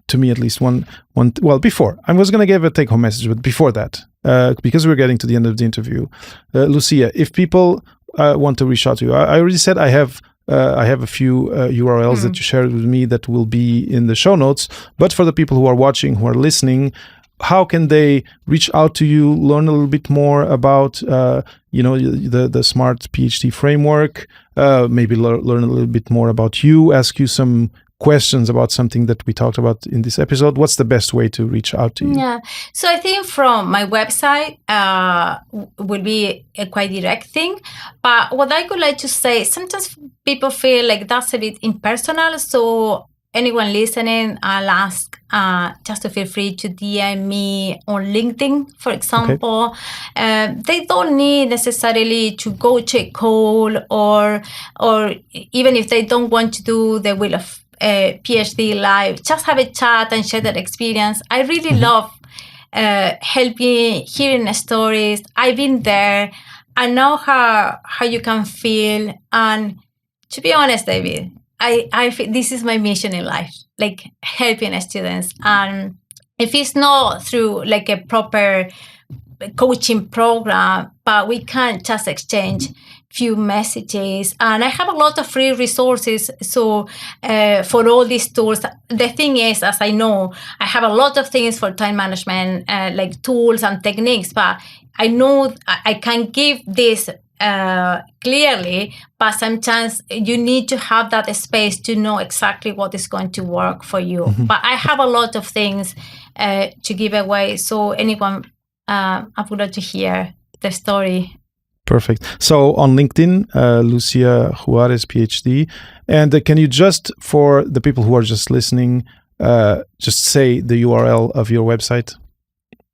to me at least one. Well, before I was going to give a take-home message, but before that, because we're getting to the end of the interview, Lucia, if people want to reach out to you, I already said I have a few URLs that you shared with me that will be in the show notes. But for the people who are watching, who are listening, how can they reach out to you, learn a little bit more about the Smart PhD framework, maybe learn a little bit more about you, ask you some questions about something that we talked about in this episode? What's the best way to reach out to you? Yeah, so I think from my website will be a quite direct thing. But what I would like to say, sometimes people feel like that's a bit impersonal. So anyone listening, I'll ask just to feel free to DM me on LinkedIn, for example. Okay. They don't need necessarily to go to a call, or even if they don't want to do the Wheel of PhD live, just have a chat and share their experience. I really love helping, hearing stories. I've been there. I know how you can feel. And to be honest, David, I feel this is my mission in life, like helping students. And if it's not through like a proper coaching program, but we can just exchange few messages, and I have a lot of free resources. So for all these tools, the thing is, as I know, I have a lot of things for time management, like tools and techniques, but I know I can give this clearly, but sometimes you need to have that space to know exactly what is going to work for you. But I have a lot of things to give away. So anyone, I would like to hear the story. Perfect. So on LinkedIn, Lucia Juarez, PhD. And can you just, for the people who are just listening, just say the URL of your website?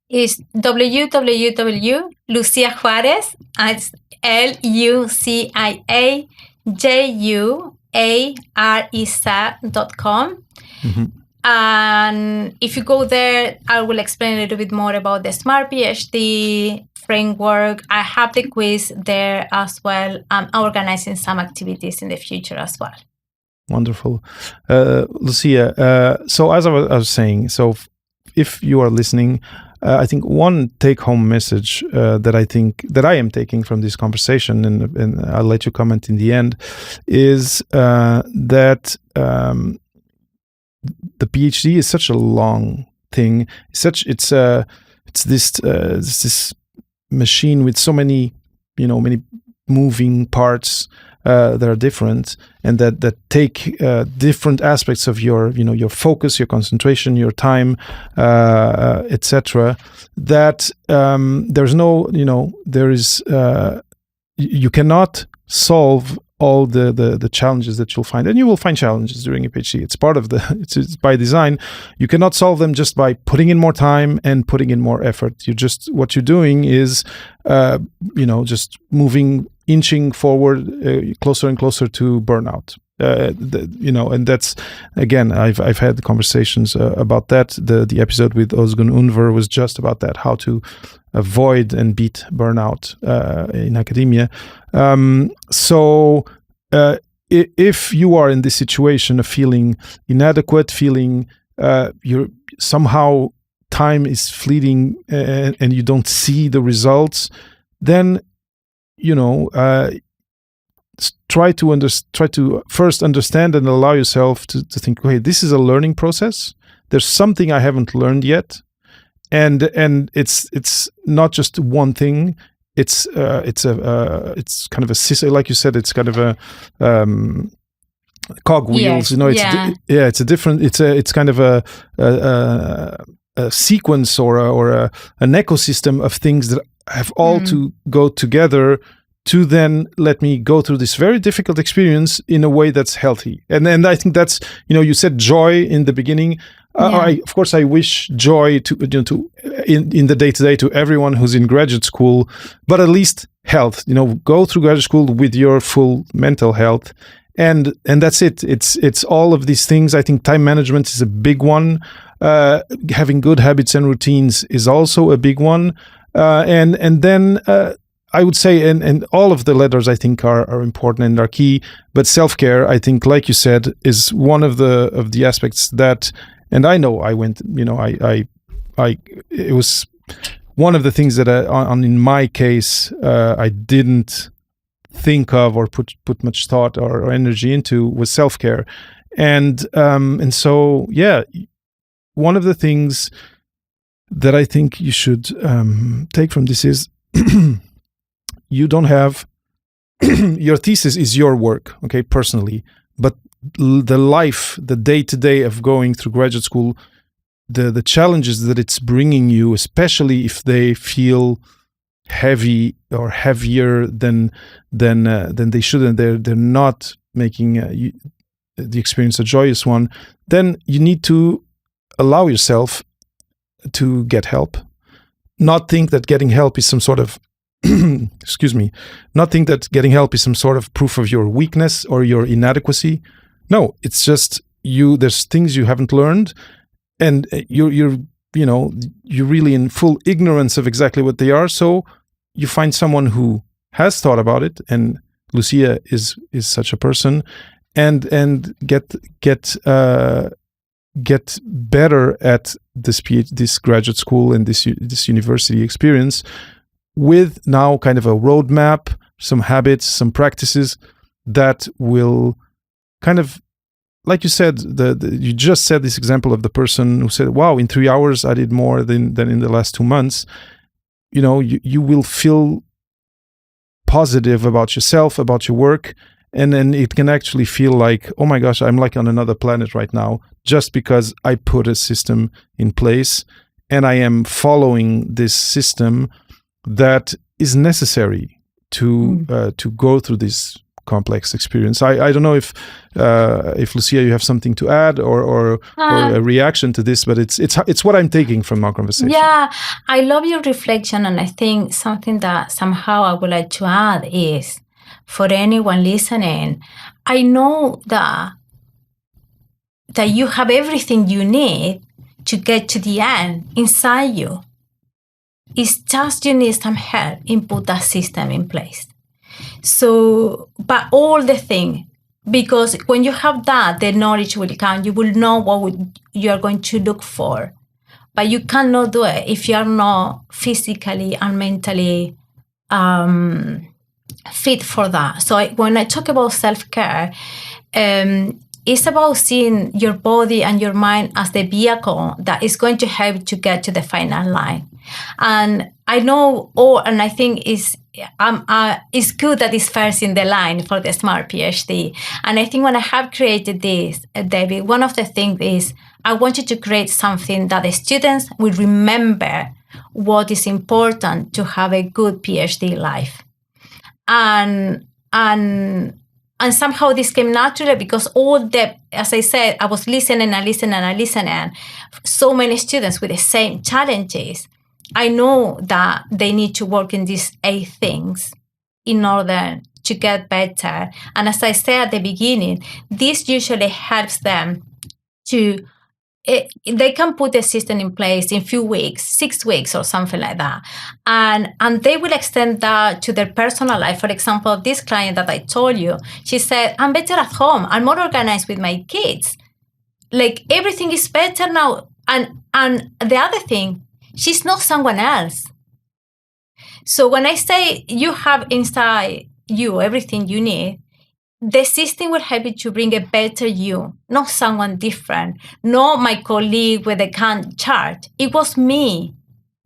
It's www.luciajuarez, it's LuciaJuarez.com. And if you go there, I will explain a little bit more about the Smart PhD framework. I have the quiz there as well. I'm organizing some activities in the future as well. Wonderful. Lucia, so as I was saying, so if you are listening, I think one take-home message that I am taking from this conversation, and I'll let you comment in the end, is that the PhD is such a long thing. It's this machine with so many many moving parts that are different, and that take different aspects of your your focus, your concentration, your time, etc. That there's no you cannot solve all the challenges that you'll find, and you will find challenges during a PhD. It's part of it's by design. You cannot solve them just by putting in more time and putting in more effort. What you're doing is just inching forward, closer and closer to burnout. And that's, again, I've had conversations about that. The episode with Ozgun Unver was just about that, how to avoid and beat burnout in academia. So if you are in this situation of feeling inadequate, feeling you're somehow time is fleeting and you don't see the results, then try to first understand and allow yourself to think, okay, this is a learning process. There's something I haven't learned yet, and it's not just one thing. It's kind of a system, like you said. It's kind of a cogwheels. It's kind of a sequence or an ecosystem of things that have all to go together to then let me go through this very difficult experience in a way that's healthy. And I think that's, you said joy in the beginning. Of course, I wish joy to in the day-to-day to everyone who's in graduate school, but at least health. Go through graduate school with your full mental health, and that's it. It's all of these things. I think time management is a big one. Having good habits and routines is also a big one. And then I would say, and all of the letters I think are important and are key. But self-care, I think, like you said, is one of the aspects that. And I know I went. It was one of the things that in my case I didn't think of or put much thought or energy into was self-care, and so one of the things that I think you should take from this is you don't have your thesis is your work, okay, personally, but the day-to-day of going through graduate school, the challenges that it's bringing you, especially if they feel heavy or heavier than they should, and they're not making the experience a joyous one, then you need to allow yourself to get help. Not think that getting help is some sort of not think that getting help is some sort of proof of your weakness or your inadequacy. No, it's just there's things you haven't learned, and you're really in full ignorance of exactly what they are. So you find someone who has thought about it, and Lucia is such a person, and get better at this graduate school and this university experience, with now kind of a roadmap, some habits, some practices that will kind of, like you said, you just said this example of the person who said, wow, in 3 hours I did more than in the last 2 months. You will feel positive about yourself, about your work, and then it can actually feel like, oh my gosh, I'm like on another planet right now, just because I put a system in place and I am following this system that is necessary to go through this complex experience. I don't know if Lucia, you have something to add or a reaction to this, but it's what I'm taking from our conversation. Yeah, I love your reflection, and I think something that somehow I would like to add is, for anyone listening, I know that you have everything you need to get to the end inside you. It's just you need some help in put that system in place. So, but all the thing, because when you have that, the knowledge will come. You will know what you are going to look for but you cannot do it if you are not physically and mentally fit for that. So when I talk about self-care, it's about seeing your body and your mind as the vehicle that is going to help to get to the final line. And I know, and I think it's good that it's first in the line for the SmartPhD. And I think when I have created this, David, one of the things is I wanted to create something that the students will remember what is important to have a good PhD life. And somehow this came naturally because as I said, I was listening. So many students with the same challenges. I know that they need to work in these 8 things in order to get better. And as I said at the beginning, this usually helps them they can put a system in place in a few weeks, 6 weeks or something like that. And they will extend that to their personal life. For example, this client that I told you, she said, I'm better at home. I'm more organized with my kids. Like everything is better now. And the other thing, she's not someone else. So when I say you have inside you everything you need, the system will help you to bring a better you, not someone different, not my colleague with a Gantt chart. It was me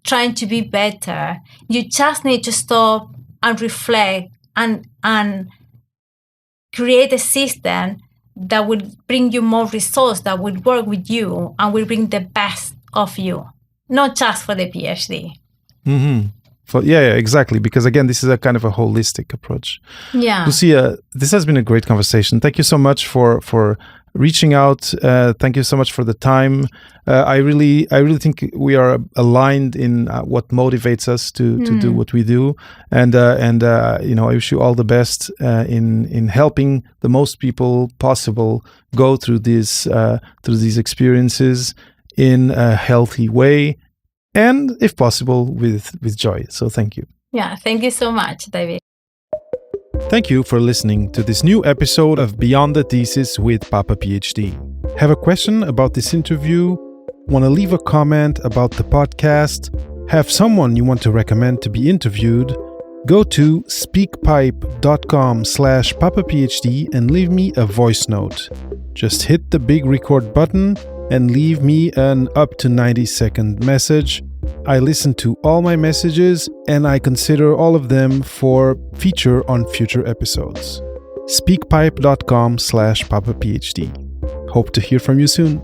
trying to be better. You just need to stop and reflect and create a system that will bring you more results, that will work with you and will bring the best of you, not just for the PhD. Mm-hmm. Yeah, exactly. Because again, this is a kind of a holistic approach. Yeah. Lucia, this has been a great conversation. Thank you so much for reaching out. Thank you so much for the time. I really think we are aligned in what motivates us to do what we do. And I wish you all the best in helping the most people possible go through these experiences in a healthy way. And if possible, with joy. So thank you. Yeah, thank you so much, David. Thank you for listening to this new episode of Beyond the Thesis with Papa PhD. Have a question about this interview? Want to leave a comment about the podcast? Have someone you want to recommend to be interviewed? Go to speakpipe.com/PapaPhD and leave me a voice note. Just hit the big record button and leave me an up to 90-second message. I listen to all my messages and I consider all of them for feature on future episodes. Speakpipe.com/PapaPhD. Hope to hear from you soon.